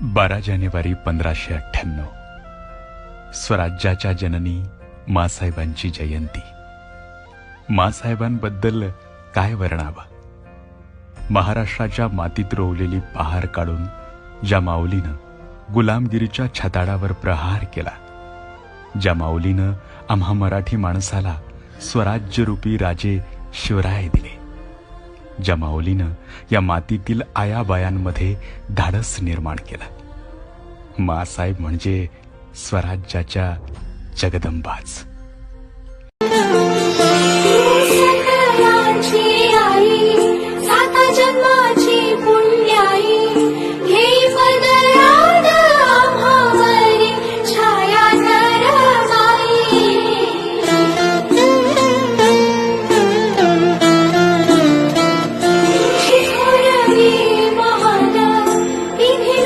12 जानेवारी 1598 स्वराज्याच्या जननी माँसाहेबांची जयंती. माँसाहेबांबद्दल काय वर्णावं. महाराष्ट्राच्या मातीत रोवलेली पहार काढून ज्या माऊलीनं गुलामगिरीच्या छताडावर प्रहार केला, ज्या माऊलीनं आम्हा मराठी माणसाला स्वराज्यरूपी राजे शिवराय दिले, ज्या माऊलीनं या मातीतील आयाबायांमध्ये धाडस निर्माण केलं. माँसाहेब म्हणजे स्वराज्याच्या जगदंबाच.